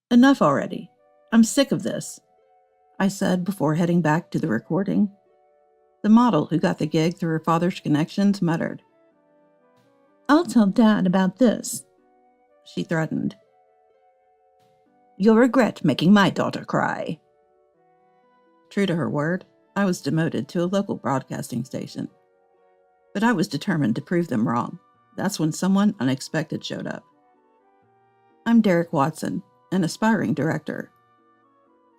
Enough already. I'm sick of this, I said before heading back to the recording. The model who got the gig through her father's connections muttered. I'll tell Dad about this, she threatened. You'll regret making my daughter cry. True to her word, I was demoted to a local broadcasting station. But I was determined to prove them wrong. That's when someone unexpected showed up. I'm Derek Watson, an aspiring director.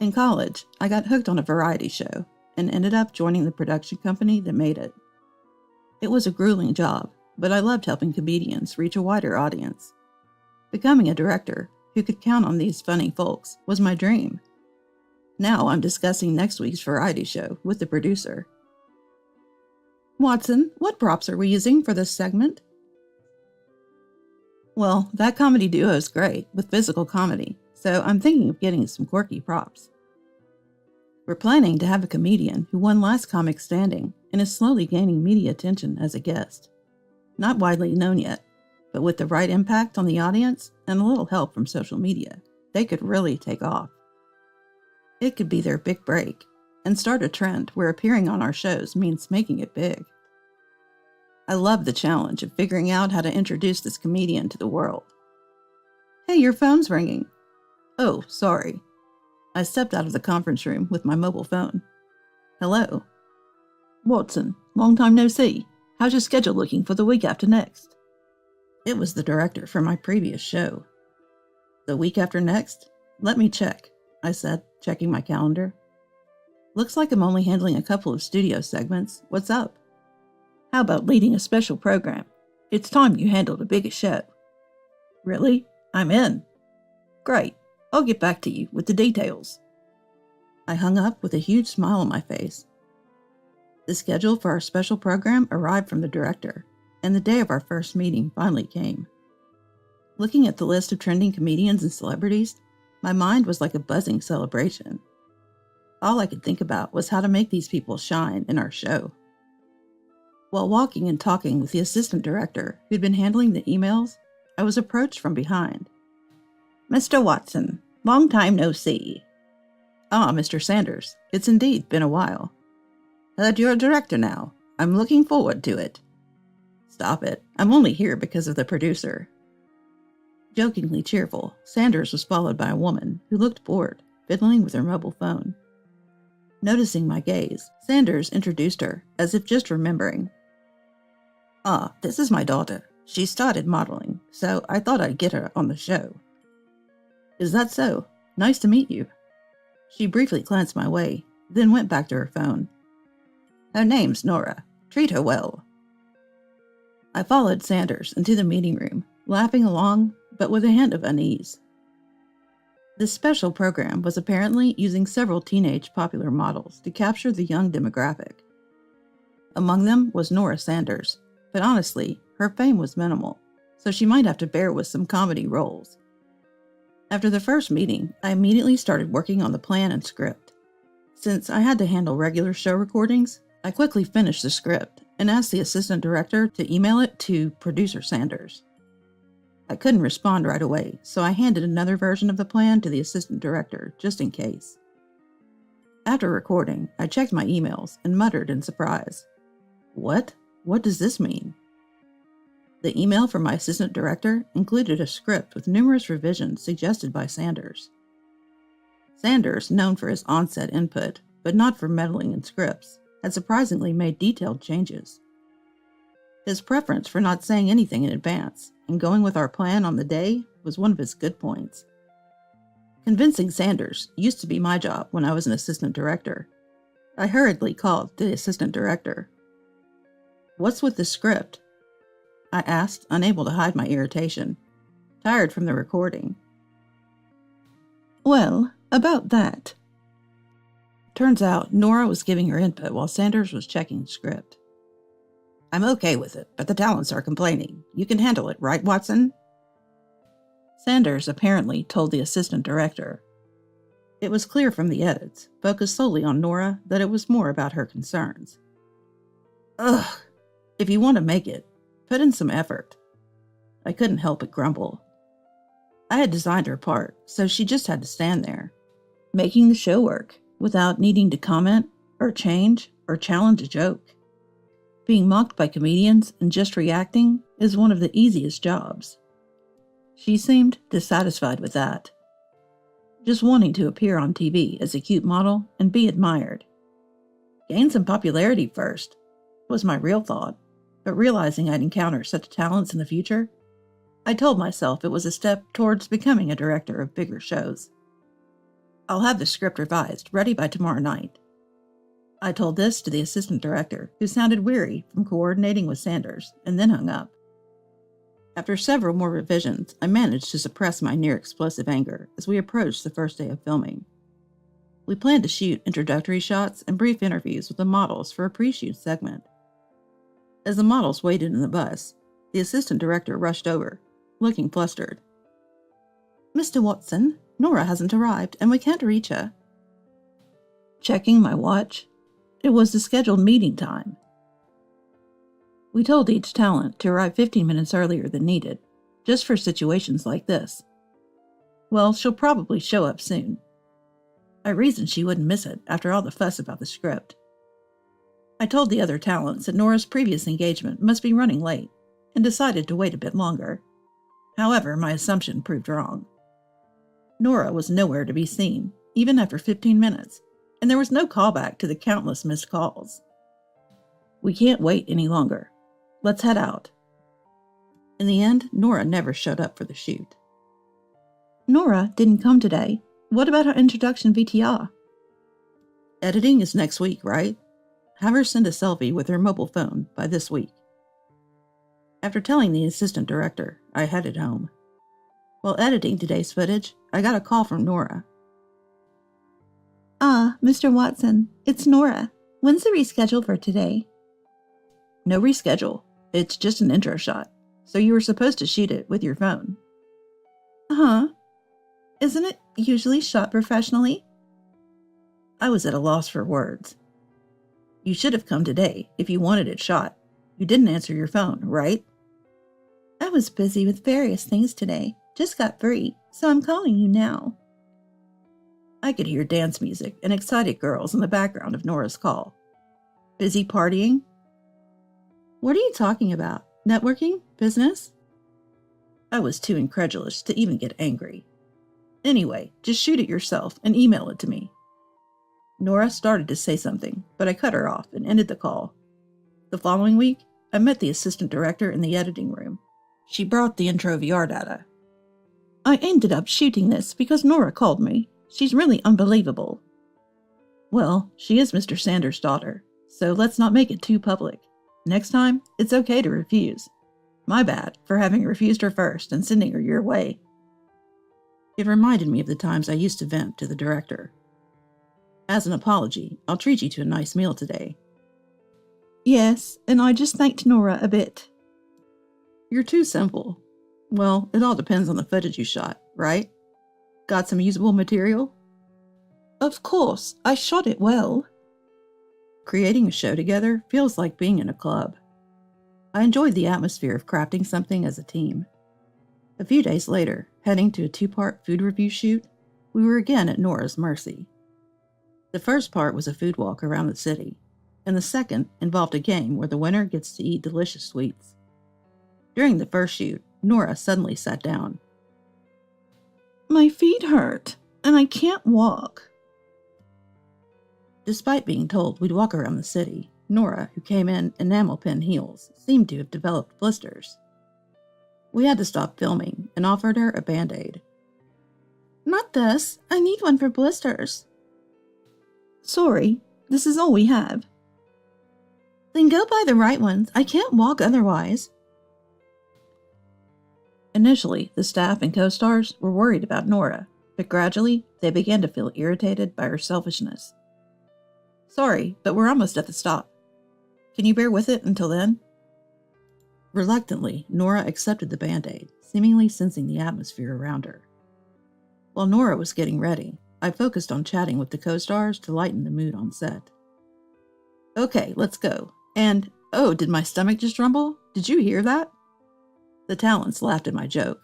In college, I got hooked on a variety show and ended up joining the production company that made it. It was a grueling job, but I loved helping comedians reach a wider audience. Becoming a director who could count on these funny folks was my dream. Now I'm discussing next week's variety show with the producer. Watson, what props are we using for this segment? Well, that comedy duo is great with physical comedy, so I'm thinking of getting some quirky props. We're planning to have a comedian who won Last Comic Standing and is slowly gaining media attention as a guest. Not widely known yet, but with the right impact on the audience and a little help from social media, they could really take off. It could be their big break and start a trend where appearing on our shows means making it big. I love the challenge of figuring out how to introduce this comedian to the world. Hey, your phone's ringing. Oh, sorry. I stepped out of the conference room with my mobile phone. Hello. Watson, long time no see. How's your schedule looking for the week after next? It was the director from my previous show. The week after next? Let me check, I said, checking my calendar. Looks like I'm only handling a couple of studio segments. What's up? How about leading a special program? It's time you handled a bigger show. Really? I'm in. Great. I'll get back to you with the details. I hung up with a huge smile on my face. The schedule for our special program arrived from the director, and the day of our first meeting finally came. Looking at the list of trending comedians and celebrities, my mind was like a buzzing celebration. All I could think about was how to make these people shine in our show. While walking and talking with the assistant director who'd been handling the emails, I was approached from behind. Mr. Watson, long time no see. Ah, Mr. Sanders, it's indeed been a while. Heard you're a director now. I'm looking forward to it. Stop it. I'm only here because of the producer. Jokingly cheerful, Sanders was followed by a woman who looked bored, fiddling with her mobile phone. Noticing my gaze, Sanders introduced her, as if just remembering. Ah, this is my daughter. She started modeling, so I thought I'd get her on the show. Is that so? Nice to meet you. She briefly glanced my way, then went back to her phone. Her name's Nora. Treat her well. I followed Sanders into the meeting room, laughing along, but with a hint of unease. This special program was apparently using several teenage popular models to capture the young demographic. Among them was Nora Sanders, but honestly, her fame was minimal, so she might have to bear with some comedy roles. After the first meeting, I immediately started working on the plan and script. Since I had to handle regular show recordings, I quickly finished the script and asked the assistant director to email it to producer Sanders. I couldn't respond right away, so I handed another version of the plan to the assistant director, just in case. After recording, I checked my emails and muttered in surprise. What? What does this mean? The email from my assistant director included a script with numerous revisions suggested by Sanders. Sanders, known for his on-set input, but not for meddling in scripts, had surprisingly made detailed changes. His preference for not saying anything in advance and going with our plan on the day was one of his good points. Convincing Sanders used to be my job when I was an assistant director. I hurriedly called the assistant director. What's with the script? I asked, unable to hide my irritation, tired from the recording. Well, about that. Turns out Nora was giving her input while Sanders was checking the script. I'm okay with it, but the talents are complaining. You can handle it, right, Watson? Sanders apparently told the assistant director. It was clear from the edits, focused solely on Nora, that it was more about her concerns. Ugh, if you want to make it, put in some effort. I couldn't help but grumble. I had designed her part, so she just had to stand there, making the show work without needing to comment or change or challenge a joke. Being mocked by comedians and just reacting is one of the easiest jobs. She seemed dissatisfied with that, just wanting to appear on TV as a cute model and be admired. Gain some popularity first, was my real thought, but realizing I'd encounter such talents in the future, I told myself it was a step towards becoming a director of bigger shows. I'll have the script revised, ready by tomorrow night. I told this to the assistant director, who sounded weary from coordinating with Sanders, and then hung up. After several more revisions, I managed to suppress my near-explosive anger as we approached the first day of filming. We planned to shoot introductory shots and brief interviews with the models for a pre-shoot segment. As the models waited in the bus, the assistant director rushed over, looking flustered. "Mr. Watson, Nora hasn't arrived and we can't reach her." Checking my watch, it was the scheduled meeting time. We told each talent to arrive 15 minutes earlier than needed, just for situations like this. Well, she'll probably show up soon. I reasoned she wouldn't miss it after all the fuss about the script. I told the other talents that Nora's previous engagement must be running late, and decided to wait a bit longer. However, my assumption proved wrong. Nora was nowhere to be seen, even after 15 minutes, and there was no callback to the countless missed calls. We can't wait any longer. Let's head out. In the end, Nora never showed up for the shoot. Nora didn't come today. What about her introduction VTR? Editing is next week, right? Have her send a selfie with her mobile phone by this week. After telling the assistant director, I headed home. While editing today's footage, I got a call from Nora. Mr. Watson, it's Nora. When's the reschedule for today? No reschedule. It's just an intro shot, so you were supposed to shoot it with your phone. Uh-huh. Isn't it usually shot professionally? I was at a loss for words. You should have come today if you wanted it shot. You didn't answer your phone, right? I was busy with various things today. Just got free, so I'm calling you now. I could hear dance music and excited girls in the background of Nora's call. Busy partying? What are you talking about? Networking? Business? I was too incredulous to even get angry. Anyway, just shoot it yourself and email it to me. Nora started to say something, but I cut her off and ended the call. The following week, I met the assistant director in the editing room. She brought the intro VR data. I ended up shooting this because Nora called me. She's really unbelievable. Well, she is Mr. Sanders' daughter, so let's not make it too public. Next time, it's okay to refuse. My bad for having refused her first and sending her your way. It reminded me of the times I used to vent to the director. As an apology, I'll treat you to a nice meal today. Yes, and I just thanked Nora a bit. You're too simple. Well, it all depends on the footage you shot, right? Got some usable material? Of course, I shot it well. Creating a show together feels like being in a club. I enjoyed the atmosphere of crafting something as a team. A few days later, heading to a 2-part food review shoot, we were again at Nora's mercy. The first part was a food walk around the city, and the second involved a game where the winner gets to eat delicious sweets. During the first shoot, Nora suddenly sat down. My feet hurt, and I can't walk. Despite being told we'd walk around the city, Nora, who came in enamel pin heels, seemed to have developed blisters. We had to stop filming and offered her a Band-Aid. Not this. I need one for blisters. Sorry, this is all we have. Then go buy the right ones. I can't walk otherwise. Initially, the staff and co-stars were worried about Nora, but gradually they began to feel irritated by her selfishness. Sorry, but we're almost at the stop. Can you bear with it until then? Reluctantly, Nora accepted the Band-Aid, seemingly sensing the atmosphere around her. While Nora was getting ready, I focused on chatting with the co-stars to lighten the mood on set. Okay, let's go. And, oh, did my stomach just rumble? Did you hear that? The talents laughed at my joke.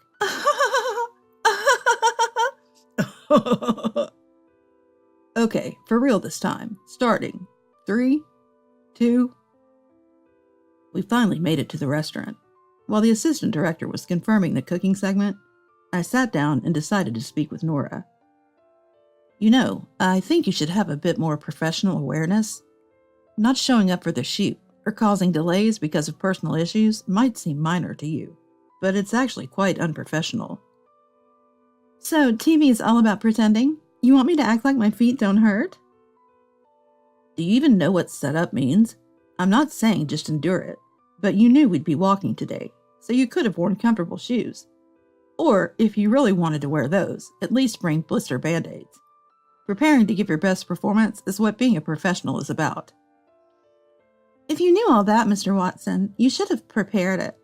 Okay, for real this time. Starting. 3, 2... We finally made it to the restaurant. While the assistant director was confirming the cooking segment, I sat down and decided to speak with Nora. You know, I think you should have a bit more professional awareness. Not showing up for the shoot or causing delays because of personal issues might seem minor to you, but it's actually quite unprofessional. So, TV is all about pretending? You want me to act like my feet don't hurt? Do you even know what setup means? I'm not saying just endure it, but you knew we'd be walking today, so you could have worn comfortable shoes. Or, if you really wanted to wear those, at least bring blister band-aids. Preparing to give your best performance is what being a professional is about. If you knew all that, Mr. Watson, you should have prepared it.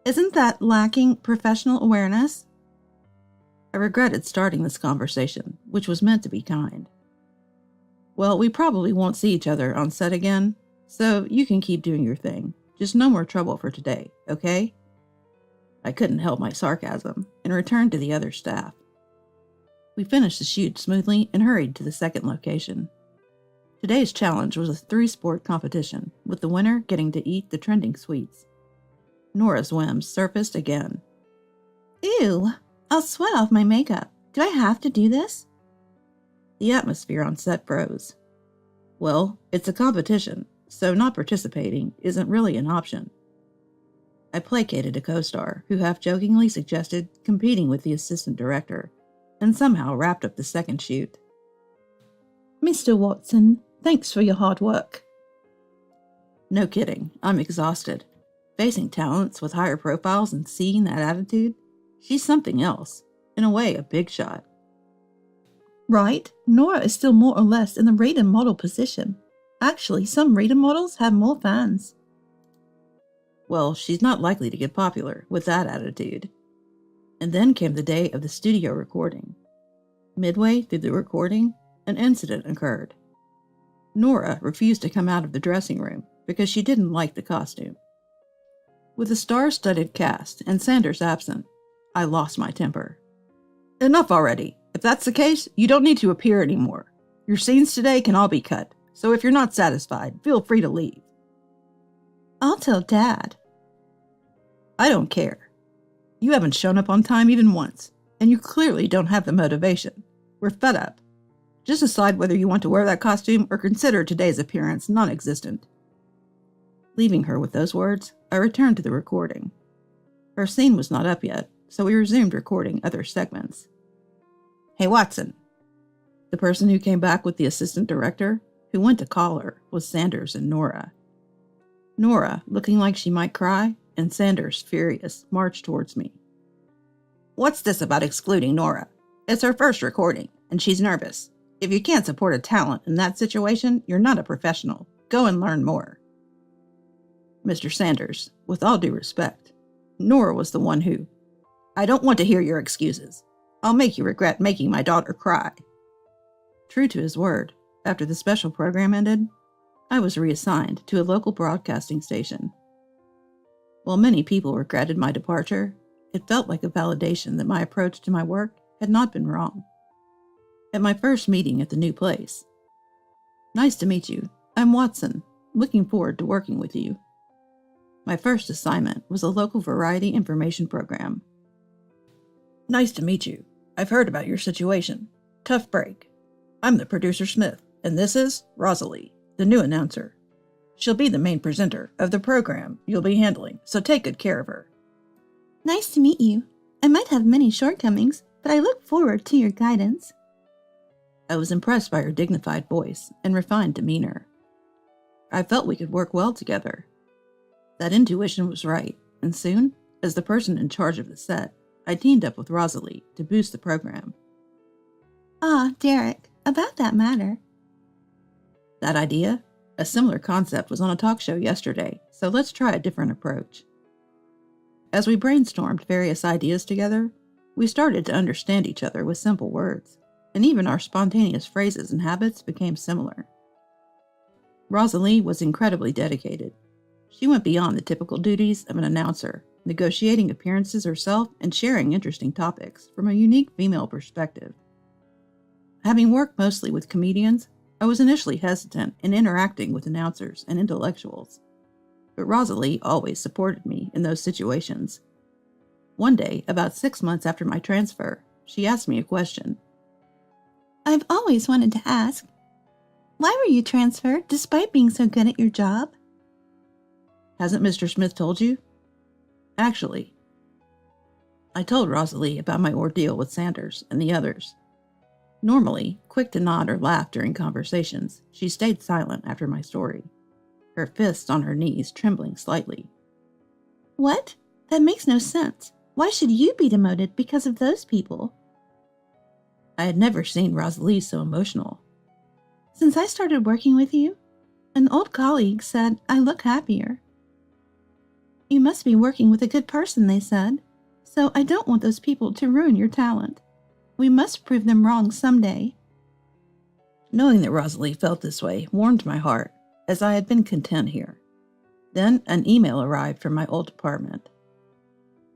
Isn't that lacking professional awareness? I regretted starting this conversation, which was meant to be kind. Well, we probably won't see each other on set again, so you can keep doing your thing. Just no more trouble for today, okay? I couldn't help my sarcasm and returned to the other staff. We finished the shoot smoothly and hurried to the second location. Today's challenge was a 3-sport competition, with the winner getting to eat the trending sweets. Nora's whims surfaced again. Ew, I'll sweat off my makeup. Do I have to do this? The atmosphere on set froze. Well, it's a competition, so not participating isn't really an option. I placated a co-star who half-jokingly suggested competing with the assistant director, and somehow wrapped up the second shoot. Mr. Watson, thanks for your hard work. No kidding, I'm exhausted. Facing talents with higher profiles and seeing that attitude, she's something else. In a way, a big shot. Right, Nora is still more or less in the rated model position. Actually, some rated models have more fans. Well, she's not likely to get popular with that attitude. And then came the day of the studio recording. Midway through the recording, an incident occurred. Nora refused to come out of the dressing room because she didn't like the costume. With the star-studded cast and Sanders absent, I lost my temper. Enough already. If that's the case, you don't need to appear anymore. Your scenes today can all be cut, so if you're not satisfied, feel free to leave. I'll tell Dad. I don't care. You haven't shown up on time even once, and you clearly don't have the motivation. We're fed up. Just decide whether you want to wear that costume or consider today's appearance non-existent. Leaving her with those words, I returned to the recording. Her scene was not up yet, so we resumed recording other segments. Hey, Watson. The person who came back with the assistant director, who went to call her, was Sanders and Nora. Nora, looking like she might cry, and Sanders, furious, marched towards me. What's this about excluding Nora? It's her first recording, and she's nervous. If you can't support a talent in that situation, you're not a professional. Go and learn more. Mr. Sanders, with all due respect, Nora was the one who... I don't want to hear your excuses. I'll make you regret making my daughter cry. True to his word, after the special program ended, I was reassigned to a local broadcasting station. While many people regretted my departure, it felt like a validation that my approach to my work had not been wrong. At my first meeting at the new place. Nice to meet you. I'm Watson. Looking forward to working with you. My first assignment was a local variety information program. Nice to meet you. I've heard about your situation. Tough break. I'm the producer Smith, and this is Rosalie, the new announcer. She'll be the main presenter of the program you'll be handling, so take good care of her. Nice to meet you. I might have many shortcomings, but I look forward to your guidance. I was impressed by her dignified voice and refined demeanor. I felt we could work well together. That intuition was right, and soon, as the person in charge of the set, I teamed up with Rosalie to boost the program. Ah, Derek, about that matter. That idea? A similar concept was on a talk show yesterday, so let's try a different approach. As we brainstormed various ideas together, we started to understand each other with simple words, and even our spontaneous phrases and habits became similar. Rosalie was incredibly dedicated. She went beyond the typical duties of an announcer, negotiating appearances herself and sharing interesting topics from a unique female perspective. Having worked mostly with comedians, I was initially hesitant in interacting with announcers and intellectuals, but Rosalie always supported me in those situations. One day, about 6 months after my transfer, she asked me a question. I've always wanted to ask, why were you transferred despite being so good at your job? Hasn't Mr. Smith told you? Actually, I told Rosalie about my ordeal with Sanders and the others. Normally, quick to nod or laugh during conversations, she stayed silent after my story, her fists on her knees trembling slightly. What? That makes no sense. Why should you be demoted because of those people? I had never seen Rosalie so emotional. Since I started working with you, an old colleague said I look happier. You must be working with a good person, they said, so I don't want those people to ruin your talent. We must prove them wrong someday. Knowing that Rosalie felt this way warmed my heart, as I had been content here. Then an email arrived from my old department.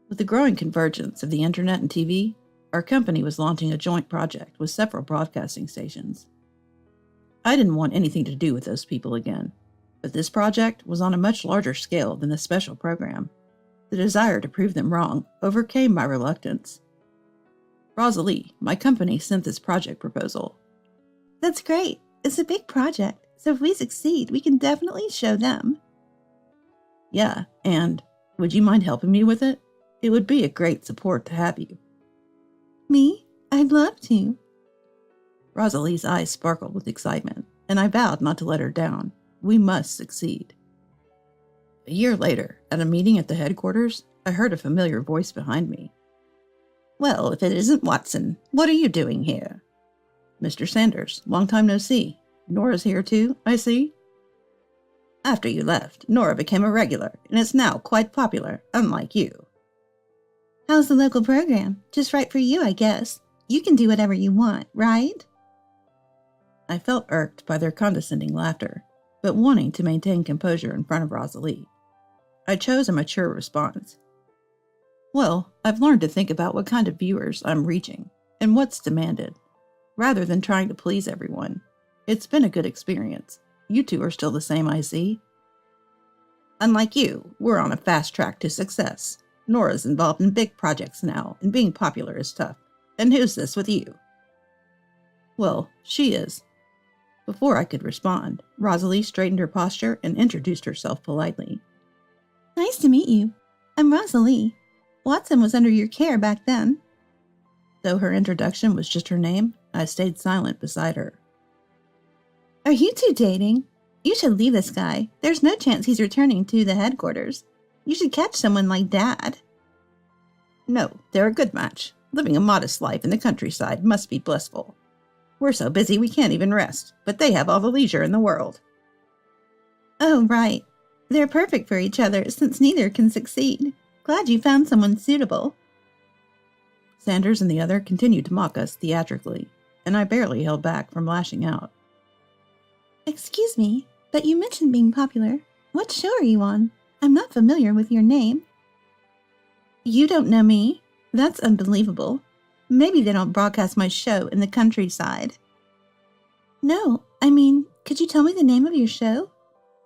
With the growing convergence of the internet and TV, our company was launching a joint project with several broadcasting stations. I didn't want anything to do with those people again, but this project was on a much larger scale than the special program. The desire to prove them wrong overcame my reluctance. Rosalie, my company, sent this project proposal. That's great. It's a big project, so if we succeed, we can definitely show them. Yeah, and would you mind helping me with it? It would be a great support to have you. Me? I'd love to. Rosalie's eyes sparkled with excitement, and I vowed not to let her down. We must succeed. A year later, at a meeting at the headquarters, I heard a familiar voice behind me. Well, if it isn't Watson, what are you doing here? Mr. Sanders, long time no see. Nora's here too, I see. After you left, Nora became a regular, and is now quite popular, unlike you. How's the local program? Just right for you, I guess. You can do whatever you want, right? I felt irked by their condescending laughter, but wanting to maintain composure in front of Rosalie. I chose a mature response. Well, I've learned to think about what kind of viewers I'm reaching, and what's demanded, rather than trying to please everyone. It's been a good experience. You two are still the same, I see. Unlike you, we're on a fast track to success. Nora's involved in big projects now, and being popular is tough. And who's this with you? Well, she is. Before I could respond, Rosalie straightened her posture and introduced herself politely. Nice to meet you. I'm Rosalie. Watson was under your care back then. Though her introduction was just her name, I stayed silent beside her. Are you two dating? You should leave this guy. There's no chance he's returning to the headquarters. You should catch someone like Dad. No, they're a good match. Living a modest life in the countryside must be blissful. We're so busy we can't even rest, but they have all the leisure in the world. Oh, right. They're perfect for each other since neither can succeed. Glad you found someone suitable. Sanders and the other continued to mock us theatrically, and I barely held back from lashing out. Excuse me, but you mentioned being popular. What show are you on? I'm not familiar with your name. You don't know me? That's unbelievable. Maybe they don't broadcast my show in the countryside. No, I mean, could you tell me the name of your show?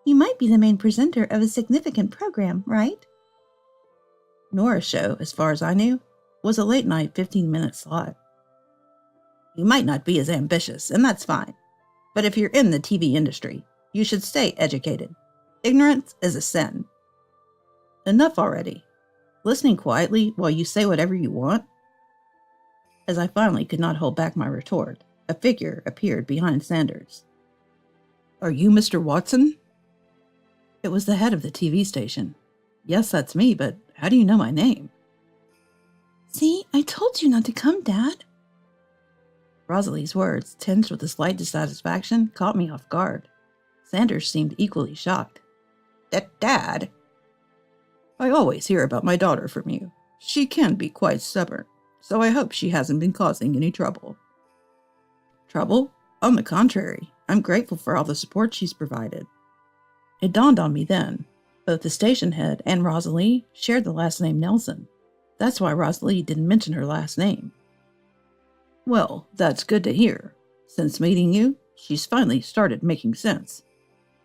You might be the main presenter of a significant program, right? Nora's show, as far as I knew, was a late-night 15-minute slot. You might not be as ambitious, and that's fine. But if you're in the TV industry, you should stay educated. Ignorance is a sin. Enough already. Listening quietly while you say whatever you want? As I finally could not hold back my retort, a figure appeared behind Sanders. Are you Mr. Watson? It was the head of the TV station. Yes, that's me, but how do you know my name? See, I told you not to come, Dad. Rosalie's words, tinged with a slight dissatisfaction, caught me off guard. Sanders seemed equally shocked. Dad? I always hear about my daughter from you. She can be quite stubborn, so I hope she hasn't been causing any trouble. Trouble? On the contrary, I'm grateful for all the support she's provided. It dawned on me then. Both the station head and Rosalie shared the last name Nelson. That's why Rosalie didn't mention her last name. Well, that's good to hear. Since meeting you, she's finally started making sense.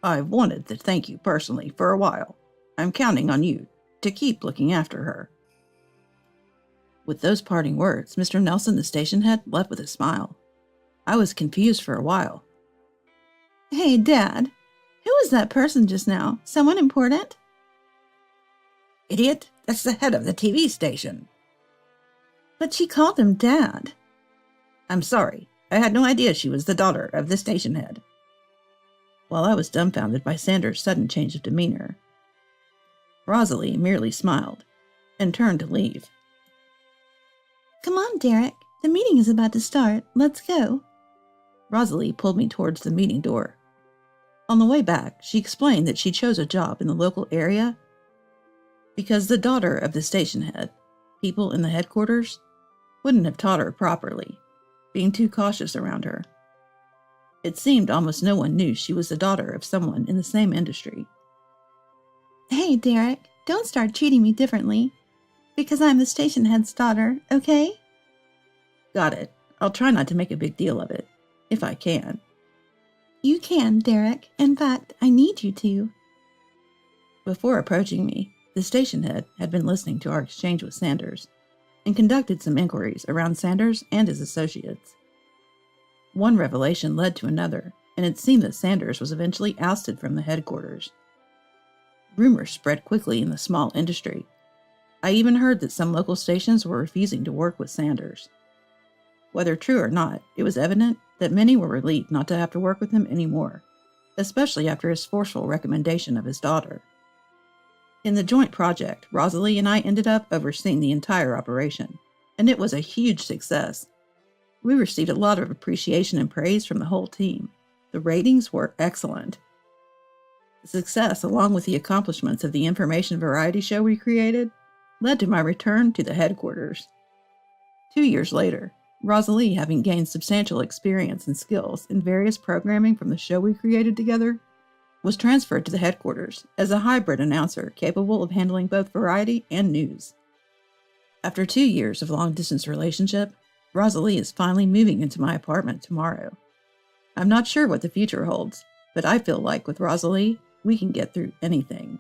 I've wanted to thank you personally for a while. I'm counting on you to keep looking after her." With those parting words, Mr. Nelson, the station head, left with a smile. I was confused for a while. "Hey, Dad, who was that person just now? Someone important?" "Idiot, that's the head of the TV station." "But she called him Dad." "I'm sorry. I had no idea she was the daughter of the station head." While I was dumbfounded by Sanders' sudden change of demeanor, Rosalie merely smiled and turned to leave. "Come on, Derek. The meeting is about to start. Let's go." Rosalie pulled me towards the meeting door. On the way back, she explained that she chose a job in the local area because the daughter of the station head, people in the headquarters, wouldn't have taught her properly, being too cautious around her. It seemed almost no one knew she was the daughter of someone in the same industry. "Hey, Derek, don't start treating me differently, because I'm the station head's daughter, okay?" "Got it. I'll try not to make a big deal of it, if I can." "You can, Derek. In fact, I need you to." Before approaching me, the station head had been listening to our exchange with Sanders and conducted some inquiries around Sanders and his associates. One revelation led to another, and it seemed that Sanders was eventually ousted from the headquarters. Rumors spread quickly in the small industry. I even heard that some local stations were refusing to work with Sanders. Whether true or not, it was evident that many were relieved not to have to work with him anymore, especially after his forceful recommendation of his daughter. In the joint project, Rosalie and I ended up overseeing the entire operation, and it was a huge success. We received a lot of appreciation and praise from the whole team. The ratings were excellent. The success, along with the accomplishments of the information variety show we created, led to my return to the headquarters. 2 years later, Rosalie, having gained substantial experience and skills in various programming from the show we created together, was transferred to the headquarters as a hybrid announcer capable of handling both variety and news. After 2 years of long-distance relationship, Rosalie is finally moving into my apartment tomorrow. I'm not sure what the future holds, but I feel like with Rosalie, we can get through anything.